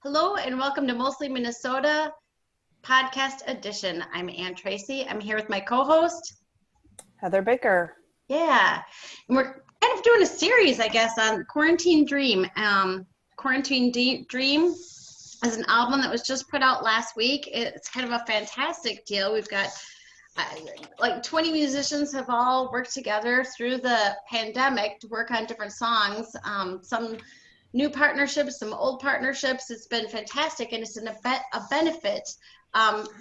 Hello and welcome to Mostly Minnesota Podcast Edition. I'm Ann Tracy. I'm here with my co-host, Heather Baker. Yeah, and we're kind of doing a series, I guess, on Quarantine Dream. Dream is an album that was just put out last week. It's kind of a fantastic deal. We've got like 20 musicians have all worked together through the pandemic to work on different songs. Some new partnerships, some old partnerships. It's been fantastic, and it's a benefit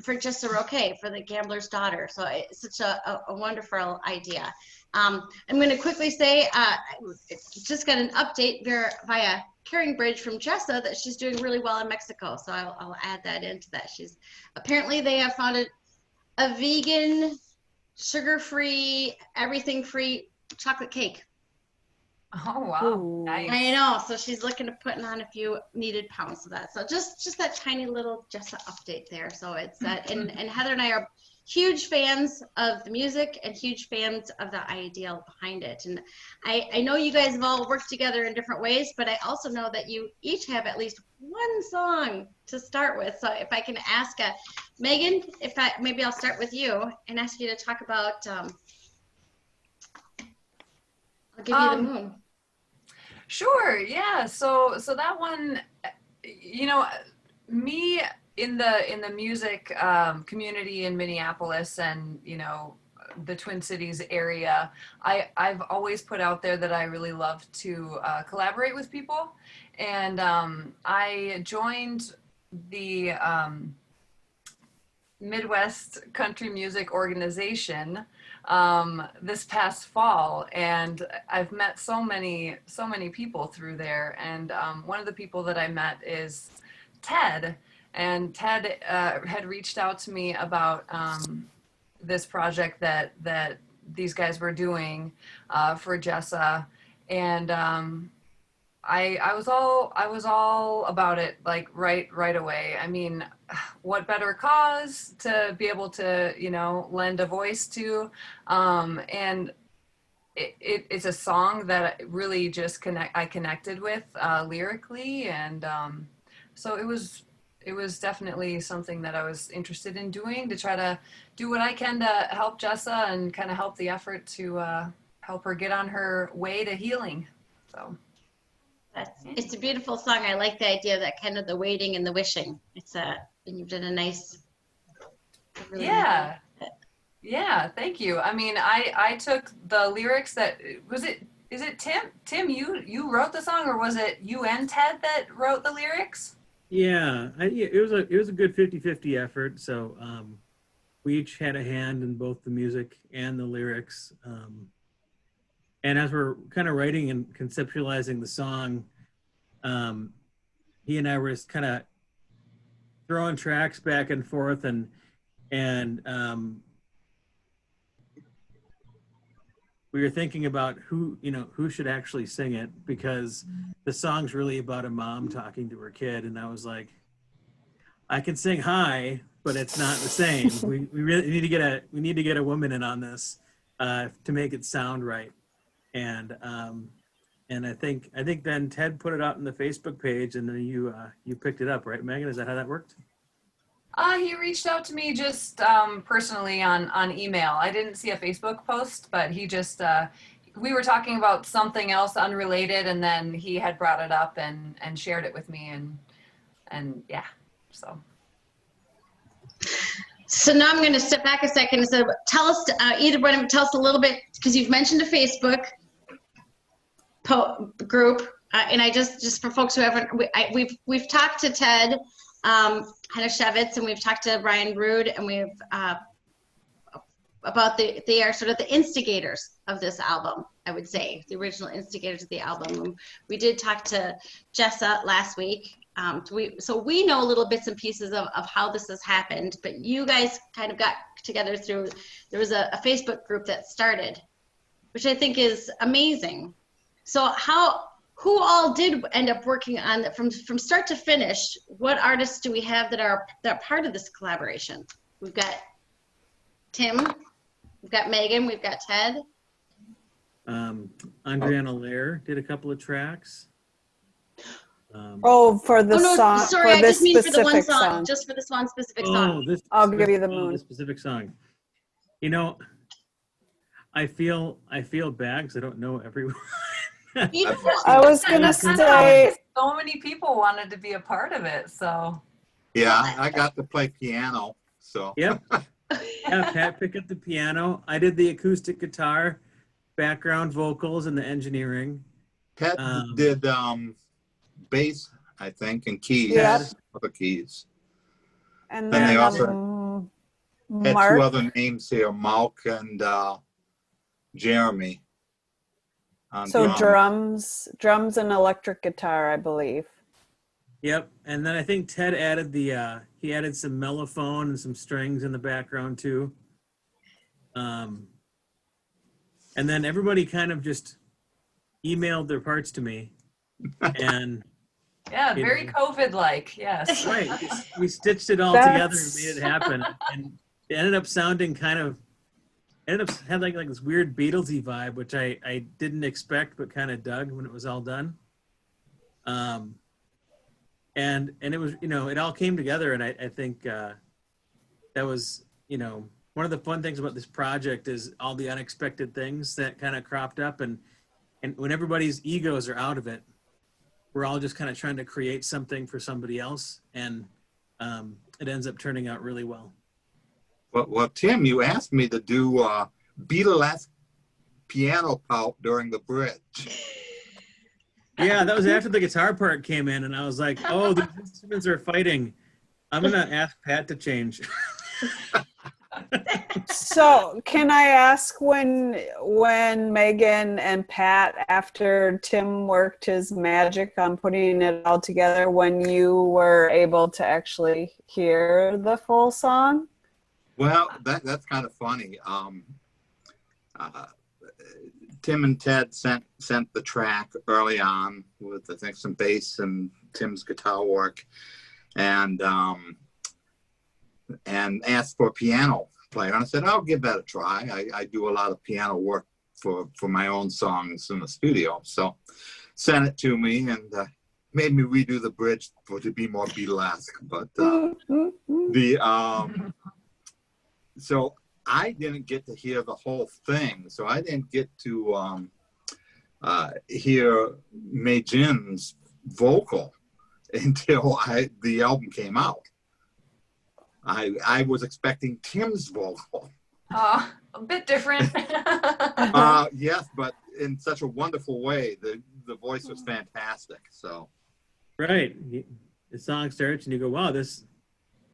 for Just a Roquet, for the Gambler's Daughter. So it's such a wonderful idea. I'm going to quickly say, just got an update via Caring Bridge from Jessa that she's doing really well in Mexico. So I'll add that into that. Apparently they have found a vegan, sugar-free, everything-free chocolate cake. Oh, wow. Nice. I know. So she's looking to putting on a few needed pounds of that. So just that tiny little Jessa update there. So it's that, and Heather and I are huge fans of the music and huge fans of the ideal behind it. And I know you guys have all worked together in different ways, but I also know that you each have at least one song to start with. So if I can ask Megan, maybe I'll start with you and ask you to talk about, I'll give you the moon. Sure. Yeah. So that one, me in the music community in Minneapolis and the Twin Cities area, I've always put out there that I really love to collaborate with people, and I joined the Midwest Country Music Organization this past fall, and I've met so many people through there. And one of the people that I met is Ted, and Ted had reached out to me about this project that these guys were doing for Jessa, and I was all about it, like right away. I mean, what better cause to be able to lend a voice to, and it's a song that really just I connected with lyrically, and so it was definitely something that I was interested in doing, to try to do what I can to help Jessa and kind of help the effort to help her get on her way to healing. So. It's a beautiful song. I like the idea of that, kind of the waiting and the wishing. And you've done a nice. Really yeah. Nice. Yeah. Thank you. I mean, I took the lyrics is it Tim, you wrote the song, or was it you and Ted that wrote the lyrics? Yeah, it was a good 50-50 effort. So we each had a hand in both the music and the lyrics. And as we're kind of writing and conceptualizing the song, he and I were just kind of throwing tracks back and forth, and we were thinking about who should actually sing it, because the song's really about a mom talking to her kid, and I was like, I can sing high, but it's not the same. we really need to get a woman in on this to make it sound right. And I think then Ted put it out on the Facebook page, and then you picked it up, right, Megan? Is that how that worked? He reached out to me just personally on email. I didn't see a Facebook post, but he just we were talking about something else unrelated, and then he had brought it up and shared it with me, and yeah, so. So now I'm going to step back a second and say, tell us, either one of you, tell us a little bit, because you've mentioned a Facebook group, and I just for folks who haven't, we've talked to Ted Hanashevitz, and we've talked to Brian Rude, and we've about they are sort of the instigators of this album, I would say, the original instigators of the album. We did talk to Jessa last week. So we know little bits and pieces of how this has happened, but you guys kind of got together there was a Facebook group that started, which I think is amazing. So who all did end up working on that from start to finish? What artists do we have that are part of this collaboration? We've got Tim, we've got Megan, we've got Ted. Andriana Lair did a couple of tracks. Oh, for the Oh no, song. sorry, for I this just mean for the one specific song, just for this one specific song. this I'll give you the specific- moon. this specific song. You know, I feel bad because I don't know everyone. You know, I was gonna That's how say, it is. So many people wanted to be a part of it, so. Yeah, I got to play piano, so. Yep. Yeah, Pat picked up the piano. I did the acoustic guitar, background vocals, and the engineering. Ted Um, did bass, I think, and keys. Yeah. Other keys. and Then they then also Had Mark. two other names here, Malk and Jeremy. On So drums. drums and electric guitar, I believe. Yep. And then I think Ted added he added some mellophone and some strings in the background too. And then everybody kind of just emailed their parts to me, and Yeah, You very know. COVID-like, yes. right, we stitched it all together and made it happen. And it ended up sounding had like this weird Beatlesy vibe, which I didn't expect but kind of dug when it was all done. And it was, it all came together, and I think that was, one of the fun things about this project is all the unexpected things that kind of cropped up, and when everybody's egos are out of it, we're all just kind of trying to create something for somebody else, and it ends up turning out really well. Well, Tim, you asked me to do Beatlesque piano part during the bridge. Yeah, that was after the guitar part came in, and I was like, oh, these instruments are fighting. I'm gonna ask Pat to change. So can I ask when Megan and Pat, after Tim worked his magic on putting it all together, when you were able to actually hear the full song? Well, that's kind of funny. Tim and Ted sent the track early on with, I think, some bass and Tim's guitar work, and asked for a piano player. And I said, I'll give that a try. I do a lot of piano work for my own songs in the studio. So sent it to me, and made me redo the bridge to be more Beatlesque. But so I didn't get to hear the whole thing. So I didn't get to hear Maygen's vocal until the album came out. I was expecting Tim's vocal. A bit different. Yes, but in such a wonderful way. The voice was fantastic. So Right. The song starts, and you go, wow, this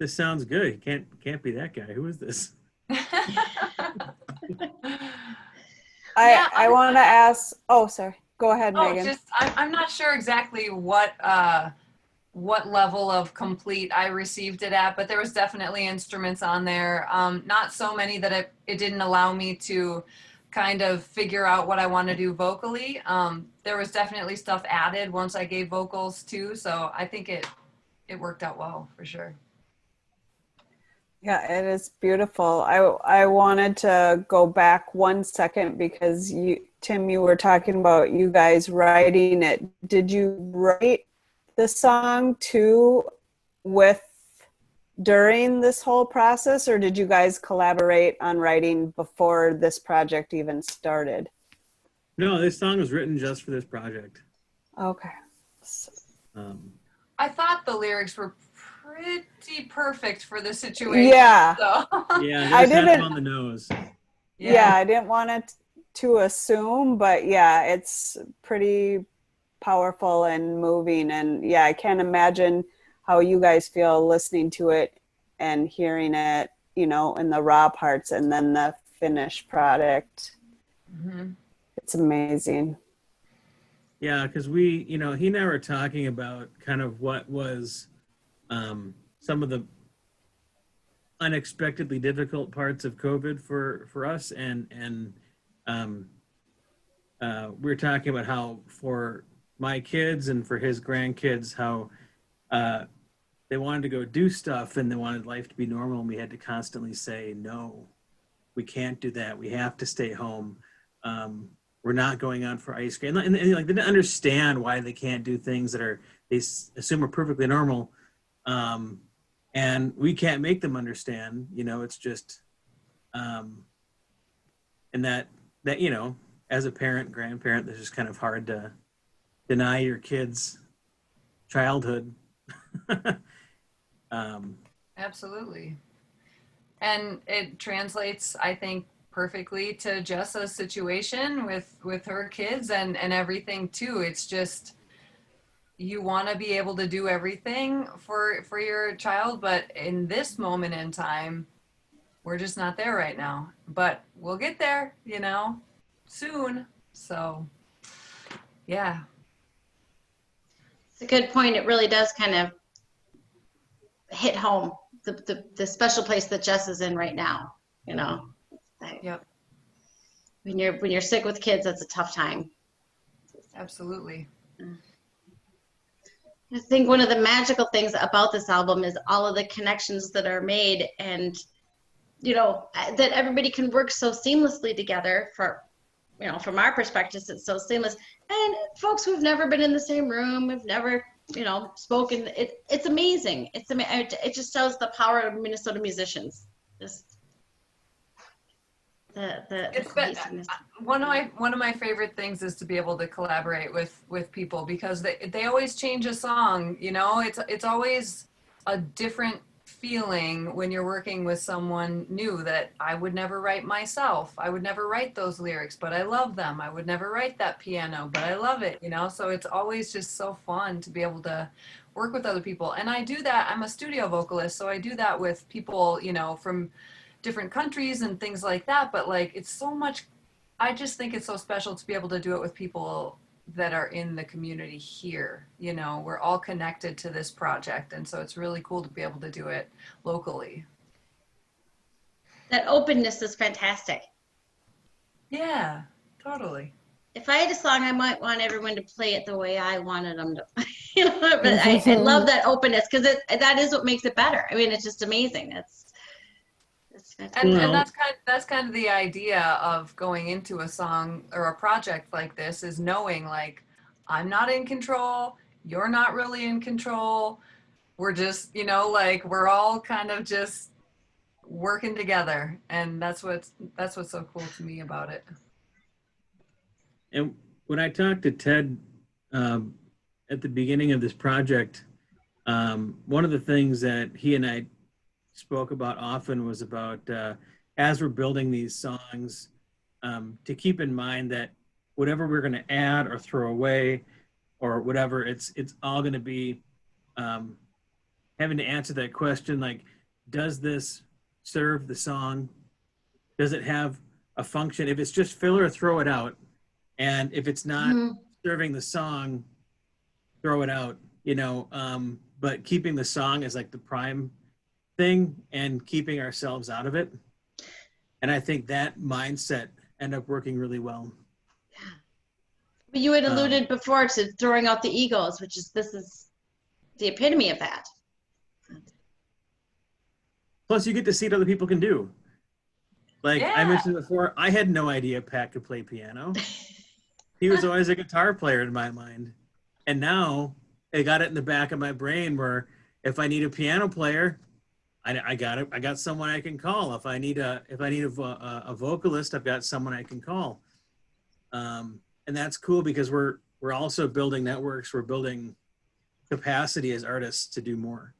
sounds good. Can't be that guy. Who is this? I want to ask. Oh, sorry. Go ahead, Megan. I'm not sure exactly what level of complete I received it at, but there was definitely instruments on there. Not so many that it didn't allow me to kind of figure out what I want to do vocally. There was definitely stuff added once I gave vocals too, so I think it worked out well for sure. Yeah, it is beautiful. I wanted to go back 1 second because Tim, you were talking about you guys writing it. Did you write the song too during this whole process, or did you guys collaborate on writing before this project even started? No, this song was written just for this project. Okay. I thought the lyrics were pretty perfect for the situation. Yeah. So. Yeah, I they were kind didn't- of on the nose. Yeah, I didn't want it to assume, but yeah, it's pretty powerful and moving. And yeah, I can't imagine how you guys feel listening to it and hearing it, in the raw parts and then the finished product. Mm-hmm. It's amazing. Yeah, because he and I were talking about kind of what was some of the unexpectedly difficult parts of COVID for us, and we were talking about how for my kids and for his grandkids, how they wanted to go do stuff and they wanted life to be normal, and we had to constantly say, no, we can't do that. We have to stay home. we're not going out for ice cream. And like, they didn't understand why they can't do things that they assume are perfectly normal. And we can't make them understand, it's just, and that, as a parent, grandparent, this is kind of hard to deny your kids childhood. Absolutely. And it translates, I think, perfectly to Jessa's situation with her kids and everything too. It's just, you want to be able to do everything for your child, but in this moment in time, we're just not there right now. But we'll get there, soon. So, yeah. It's a good point. It really does kind of hit home, the special place that Jess is in right now, Yep. When you're sick with kids, that's a tough time. Absolutely. I think one of the magical things about this album is all of the connections that are made, and that everybody can work so seamlessly together. From our perspective, it's so seamless. And folks who've never been in the same room, have never spoken. It's amazing. It just shows the power of Minnesota musicians. Just the cohesiveness. One of my favorite things is to be able to collaborate with people, because they always change a song. It's always a different feeling when you're working with someone new that I would never write myself. I would never write those lyrics, but I love them. I would never write that piano, but I love it, so it's always just so fun to be able to work with other people. And I do that. I'm a studio vocalist, so I do that with people, from different countries and things like that. But like, it's so much, I just think it's so special to be able to do it with people that are in the community here. We're all connected to this project, and so it's really cool to be able to do it locally. That openness is fantastic. Yeah, totally. If I had a song, I might want everyone to play it the way I wanted them to play. But I love that openness, because that is what makes it better. I mean, it's just amazing. It's and that's kind of the idea of going into a song or a project like this, is knowing, like, I'm not in control, you're not really in control, we're just we're all kind of just working together, and that's what's so cool to me about it. And when I talked to Ted at the beginning of this project, one of the things that he and I spoke about often was about, as we're building these songs, to keep in mind that whatever we're going to add or throw away or whatever, it's all going to be having to answer that question, like, does this serve the song? Does it have a function? If it's just filler, throw it out. And if it's not serving the song, throw it out, but keeping the song as like the prime thing and keeping ourselves out of it. And I think that mindset ended up working really well. Yeah. But you had alluded before to throwing out the egos, this is the epitome of that. Plus you get to see what other people can do. Like I mentioned before, I had no idea Pat could play piano. He was always a guitar player in my mind. And now I got it in the back of my brain where if I need a piano player, I got it. I got someone I can call. If I need a vocalist, I've got someone I can call. And that's cool, because we're also building networks. We're building capacity as artists to do more.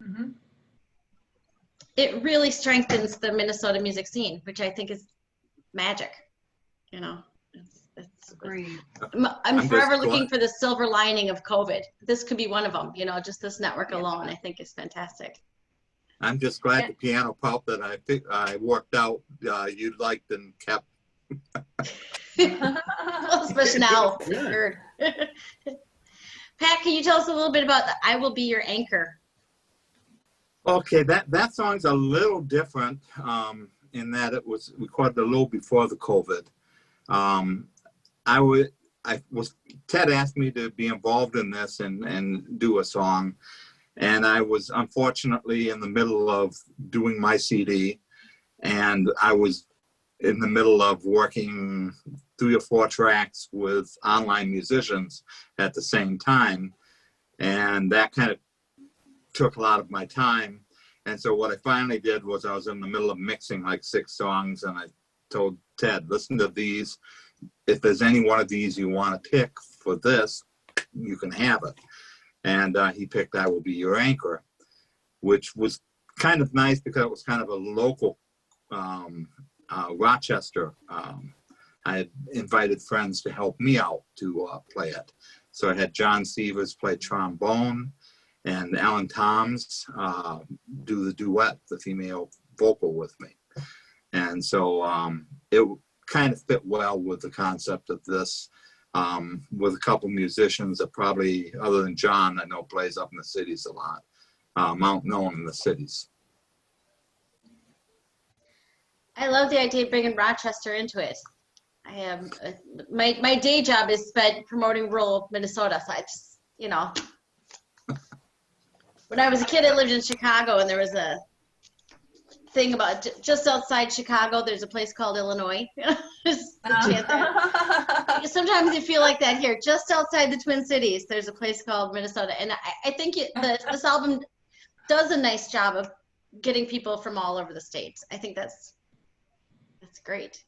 Mm-hmm. It really strengthens the Minnesota music scene, which I think is magic. Agreed. I'm forever looking for the silver lining of COVID. This could be one of them. Just this network alone, I think, is fantastic. I'm just glad the piano part that I worked out, you liked and kept. Well, especially now. Pat, can you tell us a little bit about I Will Be Your Anchor? Okay, that song's a little different in that it was recorded a little before the COVID. Ted asked me to be involved in this and do a song. And I was unfortunately in the middle of doing my CD, and I was in the middle of working 3 or 4 tracks with online musicians at the same time. And that kind of took a lot of my time. And so what I finally did was I was in the middle of mixing like 6 songs, and I told Ted, listen to these. If there's any one of these you want to pick for this, you can have it. And he picked I Will Be Your Anchor, which was kind of nice because it was kind of a local Rochester. I had invited friends to help me out to play it. So I had John Sievers play trombone and Alan Toms do the duet, the female vocal with me. And so it kind of fit well with the concept of this, with a couple musicians that probably, other than John, I know plays up in the cities a lot, Mount known in the cities. I love the idea of bringing Rochester into it. I am my day job is spent promoting rural Minnesota, so I just, you know, when I was a kid, I lived in Chicago, and there was a thing about just outside Chicago, there's a place called Illinois. Sometimes you feel like that here. Just outside the Twin Cities, there's a place called Minnesota. And I think this album does a nice job of getting people from all over the states. I think that's great.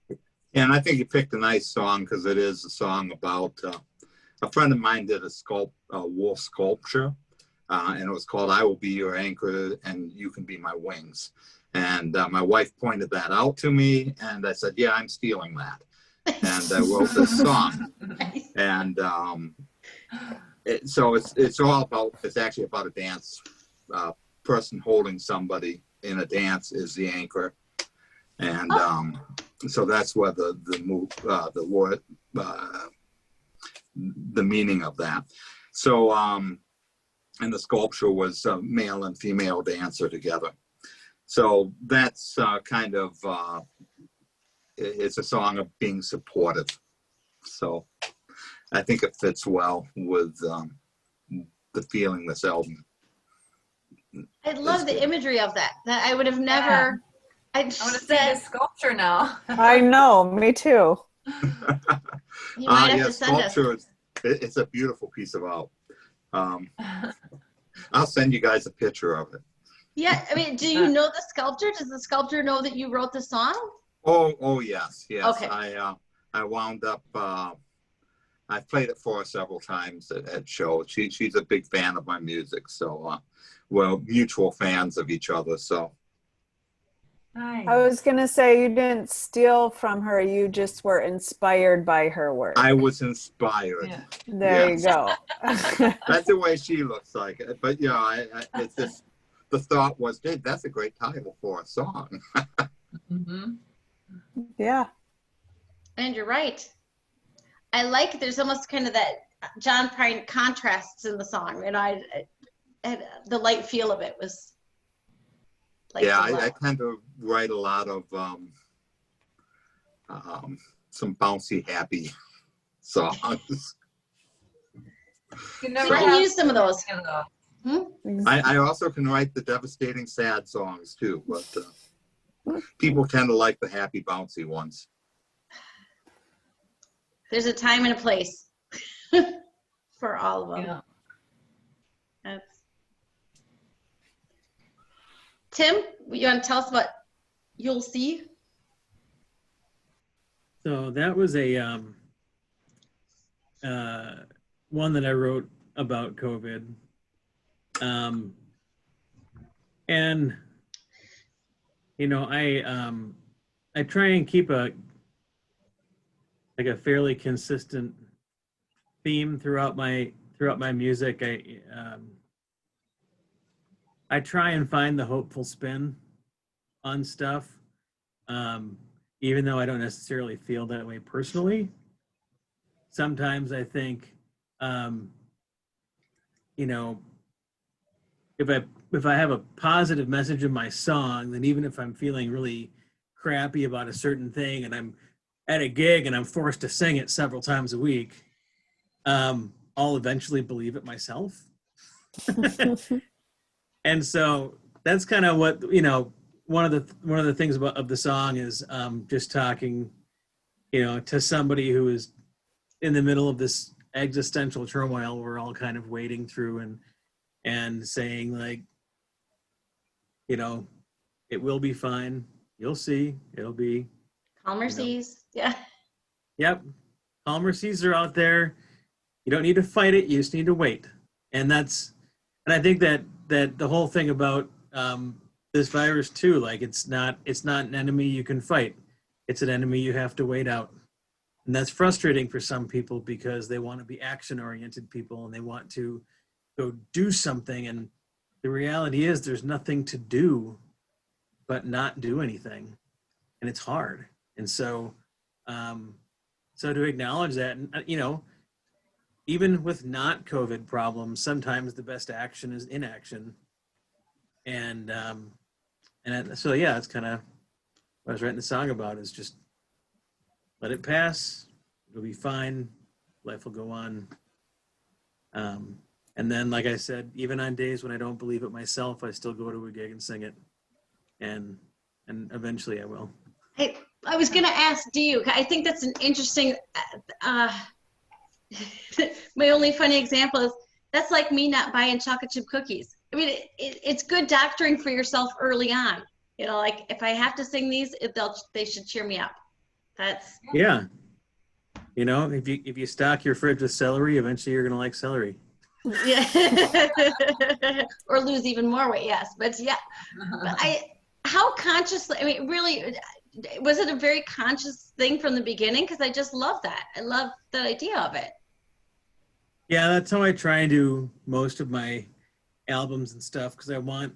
And I think you picked a nice song because it is a song about a friend of mine did a wool sculpture, and it was called I Will Be Your Anchor and You Can Be My Wings. And my wife pointed that out to me, and I said, yeah, I'm stealing that. And I wrote this song. Nice. And so it's all about, it's actually about a dance. Person holding somebody in a dance is the anchor. And so that's where the word, the meaning of that. So, and the sculpture was a male and female dancer together. So that's kind of, it's a song of being supportive. So I think it fits well with the feeling this album. I love the imagery of that. That I would have never. Yeah. I want to see this sculpture now. I know, me too. You might have to send us. Sculpture, it's a beautiful piece of art. I'll send you guys a picture of it. Yeah, I mean, do you know the sculptor? Does the sculptor know that you wrote the song? Oh yes. Okay. I wound up. I've played it for her several times at shows. She's a big fan of my music, so we're mutual fans of each other. So. Nice. I was going to say you didn't steal from her. You just were inspired by her work. I was inspired. Yeah. There you go. That's the way she looks like it. But yeah, it's just, the thought was, hey, that's a great title for a song. Mm-hmm. Yeah. And you're right. I like, there's almost kind of that John Prine contrasts in the song. And the light feel of it was like, yeah, I tend to write a lot of some bouncy, happy songs. You we can use some of those. I also can write the devastating, sad songs too, but people tend to like the happy, bouncy ones. There's a time and a place for all of them. Yeah. Tim, you want to tell us what You'll See? So that was a one that I wrote about COVID. And you know, I try and keep a fairly consistent theme throughout my music. I try and find the hopeful spin on stuff, even though I don't necessarily feel that way personally. Sometimes I think, you know, if I have a positive message in my song, then even if I'm feeling really crappy about a certain thing and I'm at a gig and I'm forced to sing it several times a week, I'll eventually believe it myself. And so that's kind of what, you know, one of the things of the song is just talking, to somebody who is in the middle of this existential turmoil we're all kind of wading through, and saying like, it will be fine. You'll see. It'll be Calmer seas. Yeah. Yep. Calmer seas are out there. You don't need to fight it. You just need to wait. And I think that the whole thing about this virus too, like it's not an enemy you can fight. It's an enemy you have to wait out. And that's frustrating for some people because they want to be action-oriented people and they want to go do something. And the reality is there's nothing to do but not do anything. And it's hard. And so to acknowledge that, and, even with not COVID problems, sometimes the best action is inaction. And so, yeah, it's kind of what I was writing the song about, is just let it pass. It'll be fine. Life will go on. And then, like I said, even on days when I don't believe it myself, I still go to a gig and sing it. And eventually I will. I was going to ask, do you? I think that's an interesting, my only funny example is that's like me not buying chocolate chip cookies. I mean, it's good doctoring for yourself early on. Like if I have to sing these, they should cheer me up. That's. Yeah. If you stock your fridge with celery, eventually you're going to like celery. Yeah. Or lose even more weight. Yes. But yeah, but how consciously, I mean, really, was it a very conscious thing from the beginning? Because I just love that. I love the idea of it. Yeah, that's how I try and do most of my albums and stuff, because I want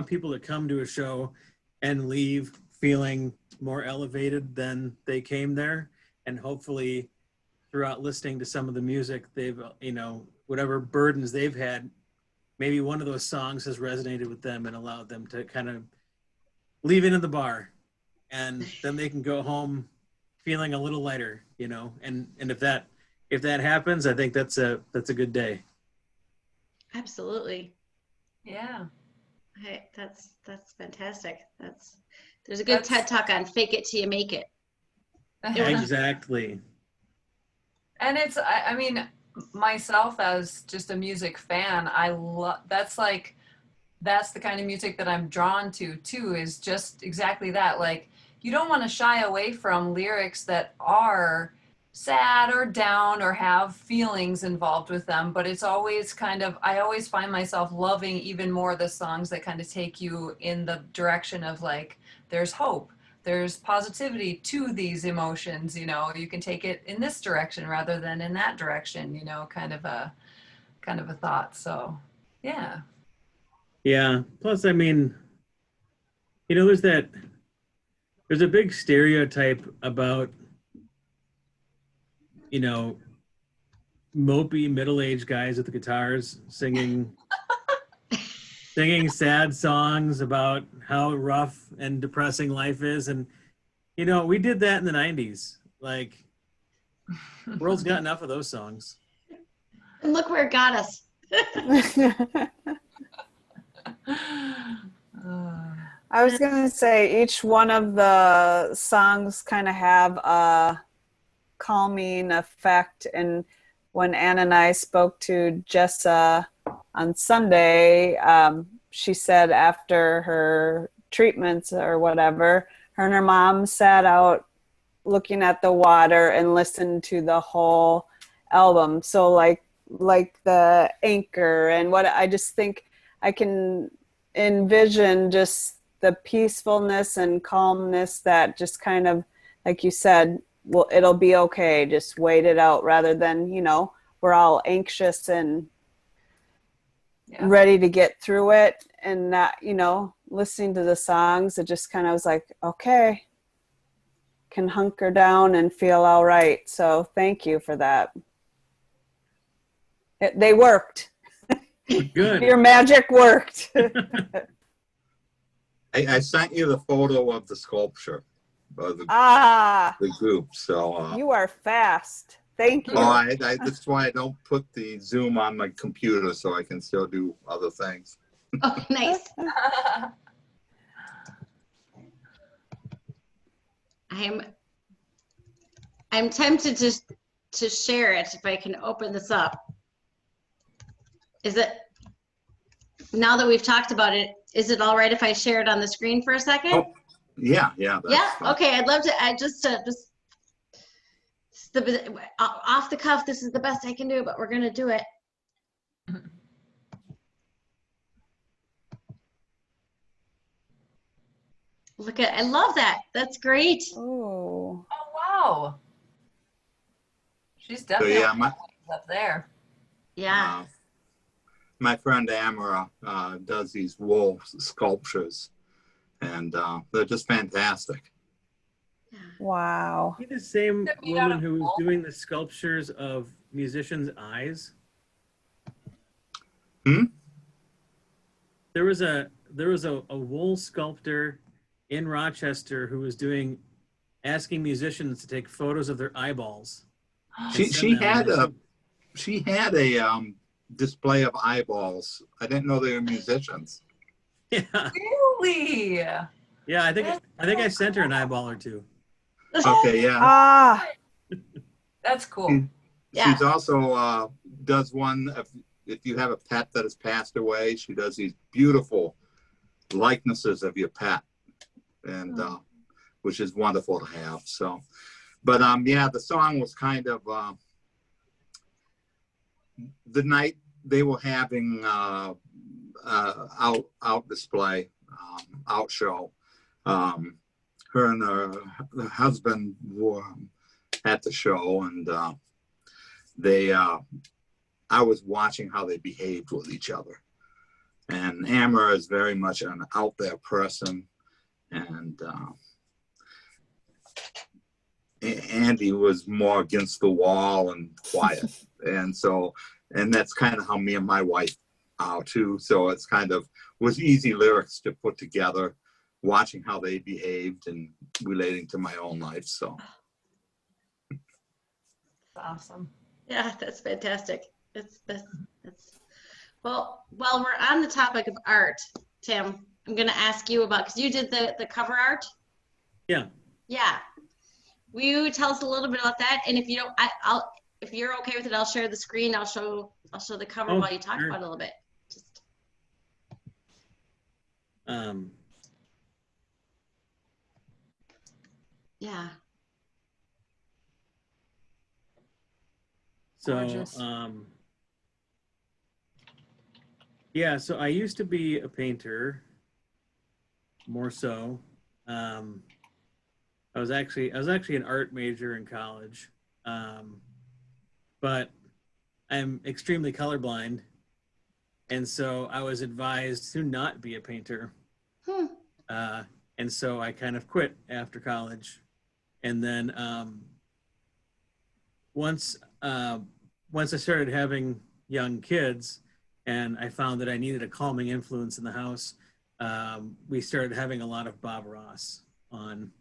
people to come to a show and leave feeling more elevated than they came there. And hopefully throughout listening to some of the music, they've, whatever burdens they've had, maybe one of those songs has resonated with them and allowed them to kind of leave it in the bar. And then they can go home feeling a little lighter, and if that happens, I think that's a good day. Absolutely. Yeah. That's fantastic. There's a good TED Talk on fake it till you make it. Exactly. And it's, I mean, myself as just a music fan, that's the kind of music that I'm drawn to too, is just exactly that. Like, you don't want to shy away from lyrics that are sad or down or have feelings involved with them, but it's always I always find myself loving even more the songs that kind of take you in the direction of like, there's hope, there's positivity to these emotions, you can take it in this direction rather than in that direction, kind of a thought. So yeah. Yeah. Plus, I mean, there's a big stereotype about, mopey middle-aged guys with the guitars singing sad songs about how rough and depressing life is. And, we did that in the 90s. Like, the world's got enough of those songs. And look where it got us. I was going to say each one of the songs kind of have a calming effect. And when Ann and I spoke to Jessa on Sunday, she said after her treatments or whatever, her and her mom sat out looking at the water and listened to the whole album. So like the anchor and what I just think I can envision just the peacefulness and calmness that just kind of, like you said, well, it'll be okay. Just wait it out rather than, we're all anxious and ready to get through it. And that, listening to the songs, it just kind of was like, okay, can hunker down and feel all right. So thank you for that. They worked. Good. Your magic worked. I sent you the photo of the sculpture of the group. So you are fast. Thank you. That's why I don't put the Zoom on my computer, so I can still do other things. Oh, nice. I'm tempted to share it if I can open this up. Is it, now that we've talked about it, is it all right if I share it on the screen for a second? Oh, yeah. Yeah. Okay. I'd love to. I just off the cuff. This is the best I can do, but we're gonna do it. Look at. I love that. That's great. Oh. Oh, wow. She's So definitely yeah, up there. Yeah. my friend Amara does these wool sculptures, and they're just fantastic. Wow. Is he the same Is it made out woman of who was wool? doing the sculptures of musicians' eyes? Hmm? There was a wool sculptor in Rochester who was asking musicians to take photos of their eyeballs. and send She them, had and a display of eyeballs. I didn't know they were musicians. yeah, Really? yeah. I think I sent her an eyeball or two. Okay, yeah. Ah. That's cool. Yeah. She's also does one if you have a pet that has passed away. She does these beautiful likenesses of your pet, and which is wonderful to have. So, but yeah, the song was kind of the night they were having out display, out show. Her and her husband were at the show, and I was watching how they behaved with each other. And Amber is very much an out there person, and Andy was more against the wall and quiet. and that's kind of how me and my wife are too. So it's kind of was easy lyrics to put together, watching how they behaved and relating to my own life. So Awesome. Yeah, that's fantastic. That's well, while we're on the topic of art, Tim, I'm going to ask you about, because you did the cover art. Yeah. Yeah. Will you tell us a little bit about that? And if you don't, I'll if you're okay with it, I'll share the screen. I'll show the cover Oh, while you talk sure. about it a little bit. Just yeah. So Gorgeous. yeah, so I used to be a painter, more so. I was actually an art major in college, but I'm extremely colorblind, and so I was advised to not be a painter. And so I kind of quit after college, and then once I started having young kids, and I found that I needed a calming influence in the house, we started having a lot of Bob Ross on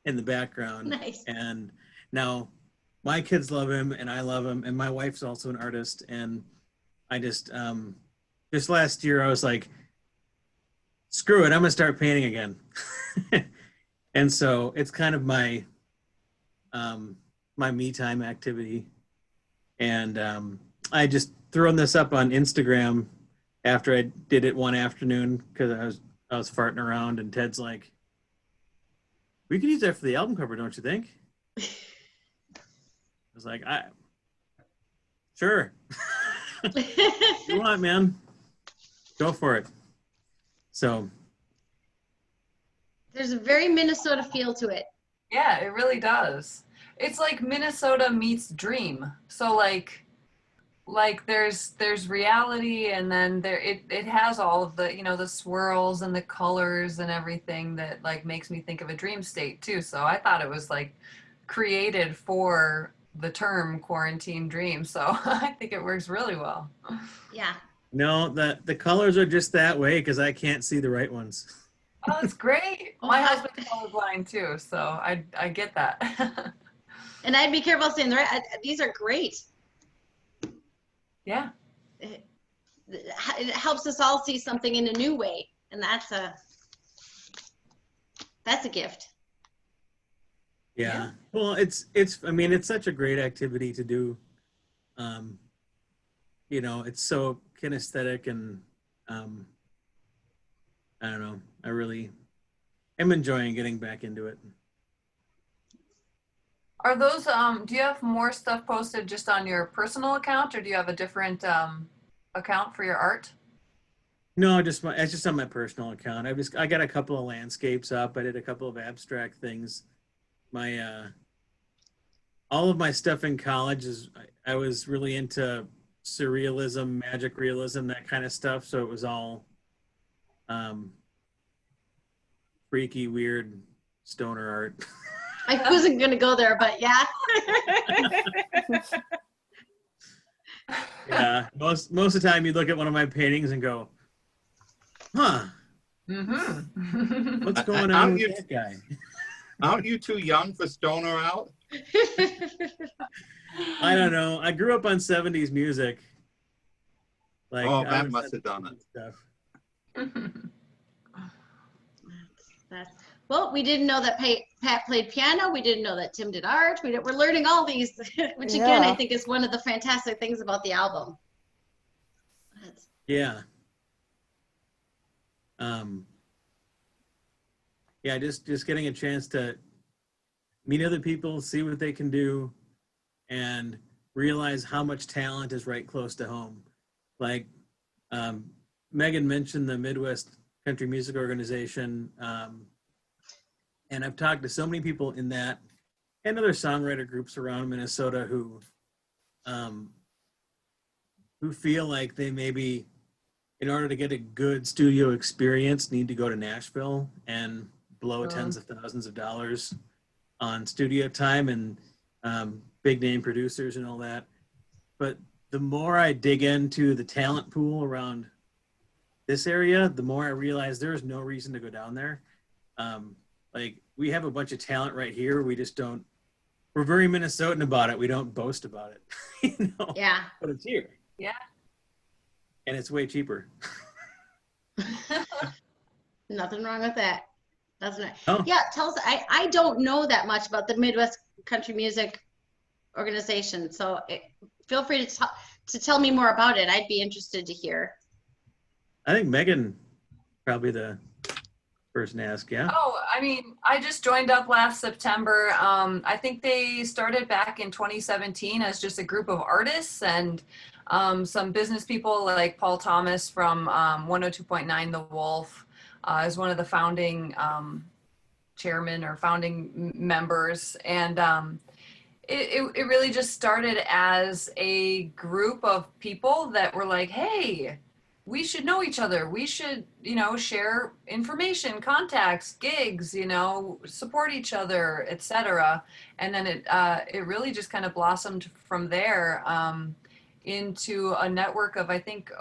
in the background. Nice. And now my kids love him, and I love him, and my wife's also an artist. And I just last year I was like, screw it, I'm gonna start painting again. And so it's kind of my my me time activity. And I just thrown this up on Instagram after I did it one afternoon because I was farting around, and Ted's like, we could use that for the album cover, don't you think? I was like, sure. You want, man? Go for it. So There's a very Minnesota feel to it. Yeah, it really does. It's like Minnesota meets dream. So like there's reality, and then it has all of the, the swirls and the colors and everything that like makes me think of a dream state too. So I thought it was like created for the term quarantine dream. So I think it works really well. Yeah. no, the colors are just that way because I can't see the right ones. Oh, that's great. My husband's colorblind too, so I get that. And I'd be careful saying the right. These are great. Yeah. It helps us all see something in a new way, and that's a gift. Yeah. Well, it's I mean, it's such a great activity to do. You know, it's so kinesthetic and I don't know. I really am enjoying getting back into it. Are those, do you have more stuff posted just on your personal account, or do you have a different account for your art? No, it's just on my personal account. I got a couple of landscapes up. I did a couple of abstract things. My all of my stuff in college I was really into surrealism, magic realism, that kind of stuff. So it was all freaky, weird stoner art. I wasn't going to go there, but yeah. Yeah, most of the time you look at one of my paintings and go, huh, Mm-hmm. what's going on with that guy? Aren't you too young for stoner out? I don't know. I grew up on 70s music. Like, Oh, I that was must into have done it. stuff. Well, we didn't know that Pat played piano. We didn't know that Tim did art. We're learning all these, which again, I think is one of the fantastic things about the album. Yeah. Yeah, just getting a chance to meet other people, see what they can do, and realize how much talent is right close to home. Like Megan mentioned the Midwest Country Music Organization, and I've talked to so many people in that and other songwriter groups around Minnesota who feel like they maybe, in order to get a good studio experience, need to go to Nashville and blow tens of thousands of dollars on studio time and big name producers and all that. But the more I dig into the talent pool around this area, the more I realize there's no reason to go down there. Like, we have a bunch of talent right here. We just don't, we're very Minnesotan about it. We don't boast about it, you know? Yeah. But it's here. Yeah. And it's way cheaper. Nothing wrong with that. Doesn't it? Oh. Yeah, tell us. I don't know that much about the Midwest Country Music Organization, so feel free to tell me more about it. I'd be interested to hear. I think Megan probably the person to ask, yeah? Oh, I mean, I just joined up last September. I think they started back in 2017 as just a group of artists and some business people like Paul Thomas from 102.9 The Wolf is one of the founding chairman or founding members. And it really just started as a group of people that were like, hey, we should know each other. We should, share information, contacts, gigs, support each other, etc. And then it really just kind of blossomed from there into a network of, I think,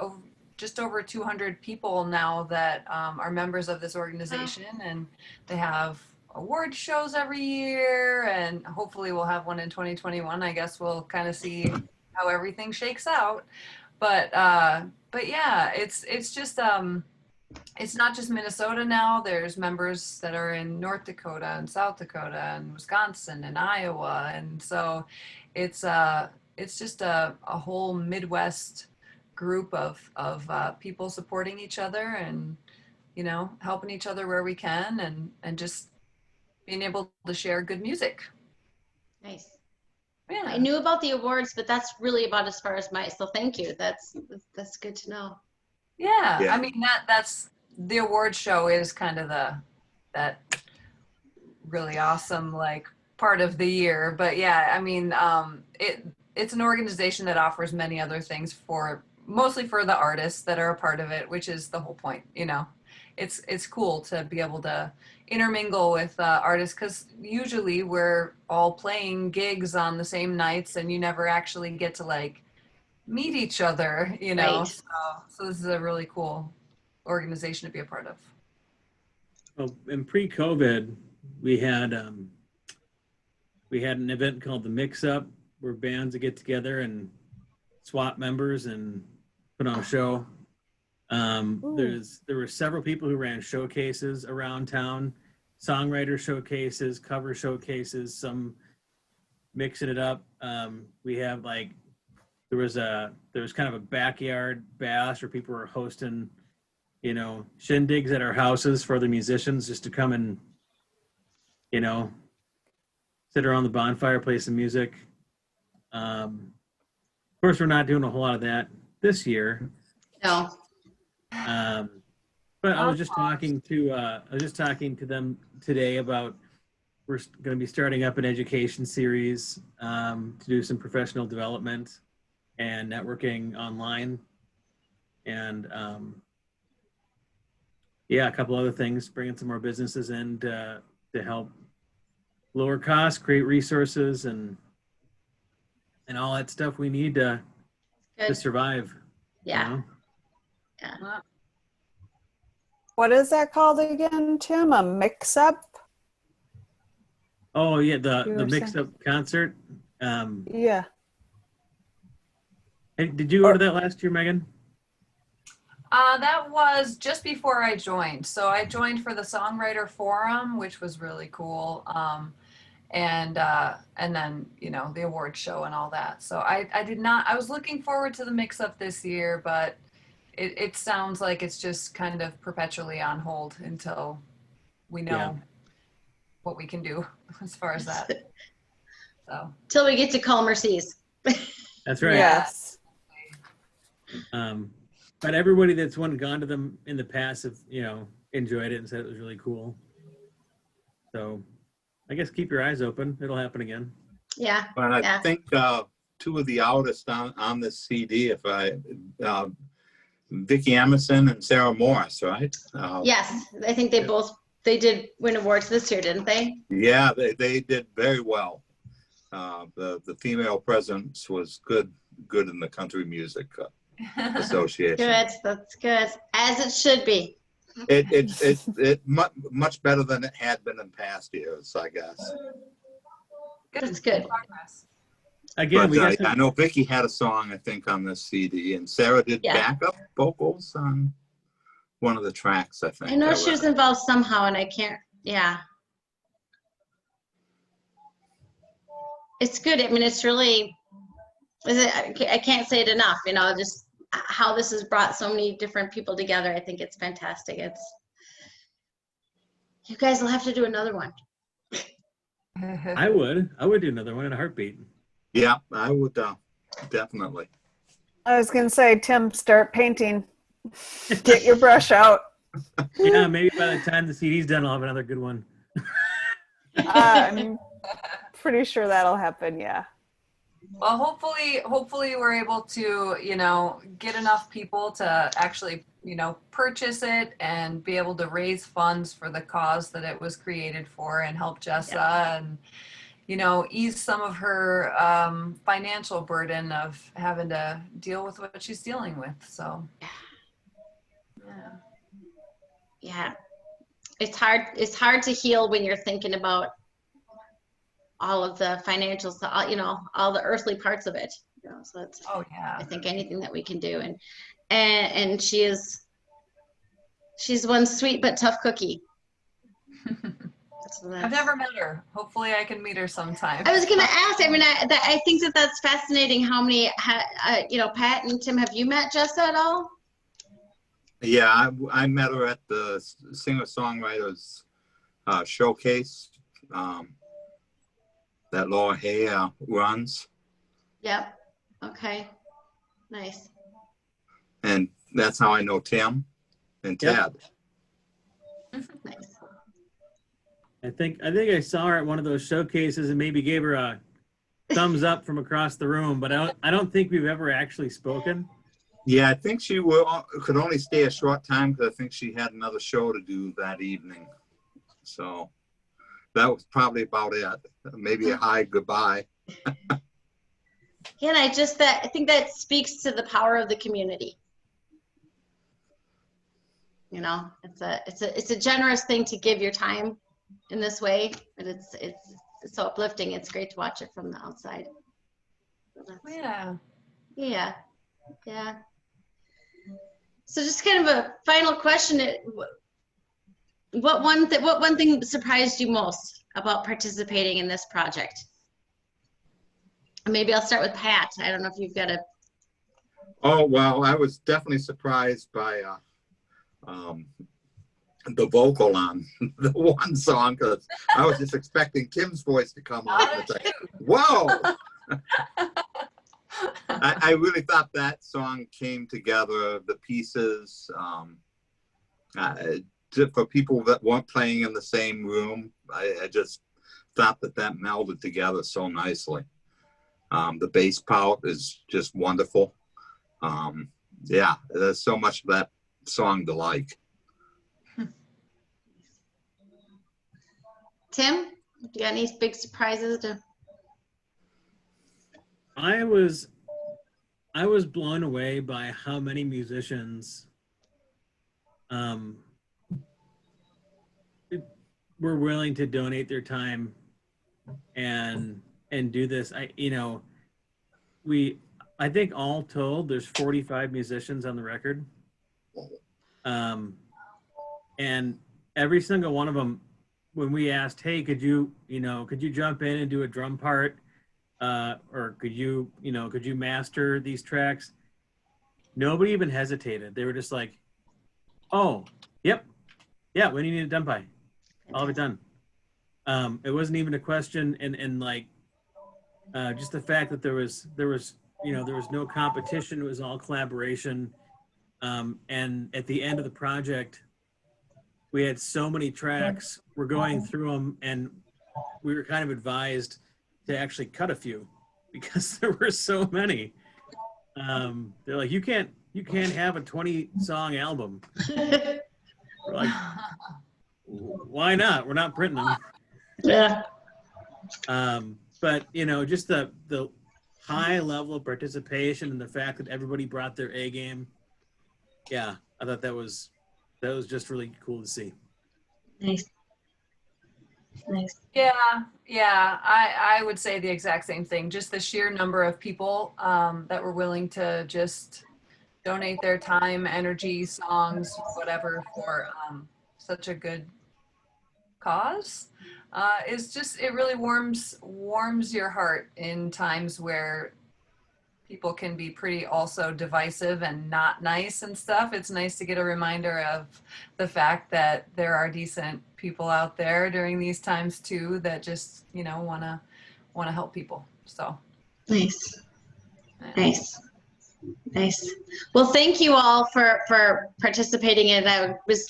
just over 200 people now that are members of this organization. And they have award shows every year, and hopefully we'll have one in 2021. I guess we'll kind of see how everything shakes out. But yeah, it's just it's not just Minnesota now. There's members that are in North Dakota and South Dakota and Wisconsin and Iowa, and so it's just a whole Midwest group of people supporting each other and helping each other where we can and just being able to share good music. Nice. Yeah. I knew about the awards, but that's really about as far as so thank you. That's good to know. Yeah. Yeah. I mean, that's the award show is kind of that really awesome part of the year. But yeah, I mean, it's an organization that offers many other things mostly for the artists that are a part of it, which is the whole point. It's cool to be able to intermingle with artists, because usually we're all playing gigs on the same nights and you never actually get to meet each other, Right. So this is a really cool organization to be a part of. Well, in pre-COVID, we had an event called the Mix Up, where bands would get together and swap members and put on a show. There were several people who ran showcases around town. songwriter showcases, cover showcases, some mixing it up. We have like, there was kind of a backyard bash where people were hosting, you know, shindigs at our houses for the musicians just to come and, you know, sit around the bonfire, play some music. Of course, we're not doing a whole lot of that this year. No. But I was just talking to them today about we're going to be starting up an education series to do some professional development and networking online, and yeah, a couple other things, bringing some more businesses in to help lower costs, create resources, and all that stuff we need to survive. Yeah. You know? Yeah. What is that called again, Tim? A mix-up? Oh yeah, You the were mixed-up concert. Yeah. Hey, did you go to that last year, Megan? That was just before I joined. So I joined for the Songwriter Forum, which was really cool. And then, you know, the award show and all that. So I did not, I was looking forward to the mix up this year, but it sounds like it's just kind of perpetually on hold until we know what we can do as far as that. So Till we get to calmer seas. That's right. Yes. But everybody that's gone to them in the past have, you know, enjoyed it and said it was really cool. So I guess keep your eyes open. It'll happen again. Yeah. But I Yeah. think two of the artists on this CD, Vicki Emerson and Sarah Morris, right? Yes. I think they did win awards this year, didn't they? Yeah, they did very well. The female presence was good in the country music association. Good. That's good. As it should be. It much better than it had been in past years, I guess. That's good. Progress. Again, But I know Vicki had a song, I think, on this CD, and Sarah did backup vocals on one of the tracks, I think. I know she was involved somehow, and I can't. Yeah. It's good. I mean, it's really. I can't say it enough. You know, just how this has brought so many different people together. I think it's fantastic. You guys will have to do another one. I would do another one in a heartbeat. Yeah, I would definitely. I was going to say, Tim, start painting. Get your brush out. Yeah, maybe by the time the CD's done, I'll have another good one. I'm pretty sure that'll happen, yeah. Well, hopefully we're able to, you know, get enough people to actually, you know, purchase it and be able to raise funds for the cause that it was created for and help Jessa and, you know, ease some of her financial burden of having to deal with what she's dealing with. So, Yeah. It's hard to heal when you're thinking about all of the financials, you know, all the earthly parts of it. You know, so it's, I think anything that we can do, and she's one sweet but tough cookie. I've never met her. Hopefully I can meet her sometime. I was going to ask, I mean, I think that's fascinating how many, you know, Pat and Tim, have you met Jessa at all? Yeah, I met her at the singer-songwriters showcase that Laura Hay runs. Yep. Okay. Nice. And that's how I know Tim and Ted. Nice. I think I saw her at one of those showcases and maybe gave her a thumbs up from across the room, but I don't think we've ever actually spoken. Yeah, I think she could only stay a short time because I think she had another show to do that evening. So that was probably about it. Maybe a hi, goodbye. Yeah, and I think that speaks to the power of the community. You know, it's a generous thing to give your time in this way, but it's so uplifting. It's great to watch it from the outside. Yeah. Yeah. So just kind of a final question. what one thing surprised you most about participating in this project? Maybe I'll start with Pat. I don't know if you've got a. Oh, well, I was definitely surprised by the vocal on the one song, because I was just expecting Kim's voice to come out. And it's like, whoa! I really thought that song came together, the pieces, for people that weren't playing in the same room. I just thought that melded together so nicely. The bass part is just wonderful. Yeah, there's so much of that song to like. Tim, do you got any big surprises? I was blown away by how many musicians were willing to donate their time and do this. I think all told there's 45 musicians on the record. And every single one of them, when we asked, hey, could you jump in and do a drum part? Or could you master these tracks? Nobody even hesitated. They were just like, oh, yep. Yeah, when do you need it done by? I'll have it done. It wasn't even a question, and like just the fact that there was no competition. It was all collaboration. And at the end of the project, we had so many tracks. We're going through them, and we were kind of advised to actually cut a few because there were so many. They're like, you can't have a 20-song album. We're like, why not? We're not printing them. Yeah. But just the high level of participation and the fact that everybody brought their A game. Yeah, I thought that was just really cool to see. Nice. Yeah, I would say the exact same thing. Just the sheer number of people that were willing to just donate their time, energy, songs, whatever for such a good cause is just, it really warms your heart in times where people can be pretty also divisive and not nice and stuff. It's nice to get a reminder of the fact that there are decent people out there during these times too that just want to help people. So Nice. Well, thank you all for participating in it. I was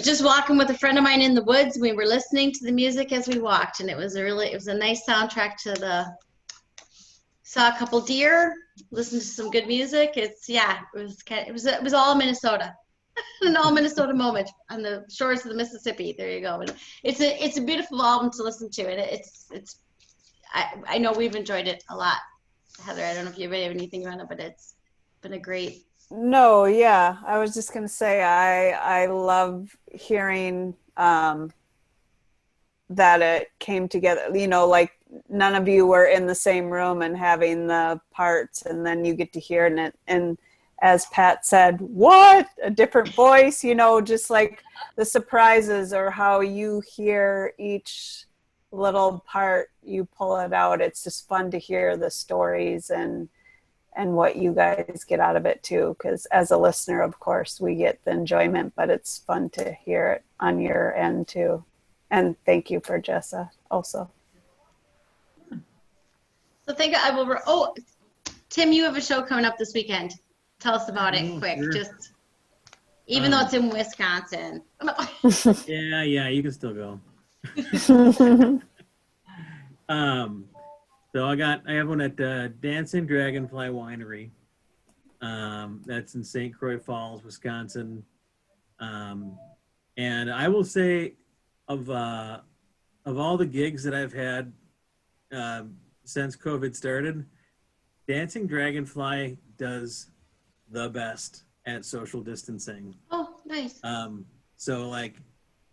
just walking with a friend of mine in the woods. We were listening to the music as we walked, and it was a nice soundtrack to saw a couple deer, listened to some good music. It was all Minnesota. An all Minnesota moment on the shores of the Mississippi. There you go. And it's a beautiful album to listen to, and I know we've enjoyed it a lot. Heather, I don't know if you have anything on it, but it's been a great. No, yeah, I was just gonna say I love hearing that it came together. Like none of you were in the same room and having the parts, and then you get to hear it, and as Pat said, what a different voice, just like the surprises or how you hear each little part, you pull it out. It's just fun to hear the stories and what you guys get out of it too, because as a listener, of course, we get the enjoyment, but it's fun to hear it on your end too. And thank you for Jessa also. So Tim, you have a show coming up this weekend. Tell us about it quick. Sure. Just even though it's in Wisconsin. Yeah, you can still go. So I have one at Dancing Dragonfly Winery. That's in St. Croix Falls, Wisconsin. And I will say of all the gigs that I've had since COVID started, Dancing Dragonfly does the best at social distancing. Oh, nice. So like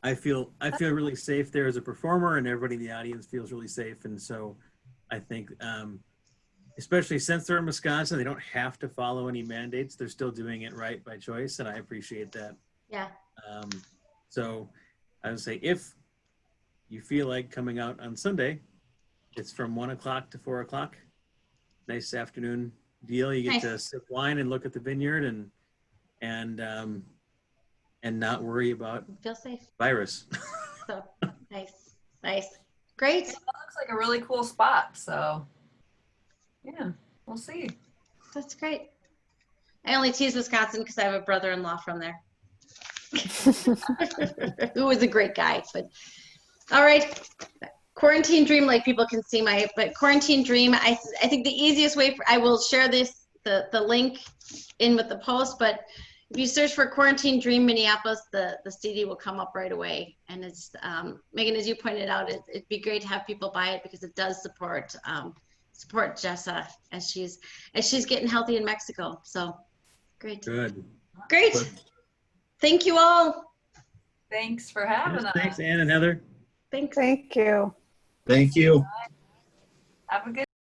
I feel really safe there as a performer, and everybody in the audience feels really safe. And so I think especially since they're in Wisconsin, they don't have to follow any mandates. They're still doing it right by choice, and I appreciate that. Yeah. So I would say if you feel like coming out on Sunday, it's from 1 o'clock to 4 o'clock. Nice afternoon deal. You get to sip wine and look at the vineyard and not worry about Feel safe. virus. So nice. Great. Yeah, that looks like a really cool spot. So yeah, we'll see. That's great. I only tease Wisconsin because I have a brother-in-law from there. Who is a great guy. But all right. Quarantine Dream, like people can see but Quarantine Dream, I think the easiest way I will share the link in with the post, but if you search for Quarantine Dream Minneapolis, the CD will come up right away. And it's, Megan, as you pointed out, it'd be great to have people buy it because it does support Jessa as she's getting healthy in Mexico. So great. Good. Great. Thank you all. Thanks for having us. Thanks, Ann and Heather. Thanks. Thank you. Thank you. Have a good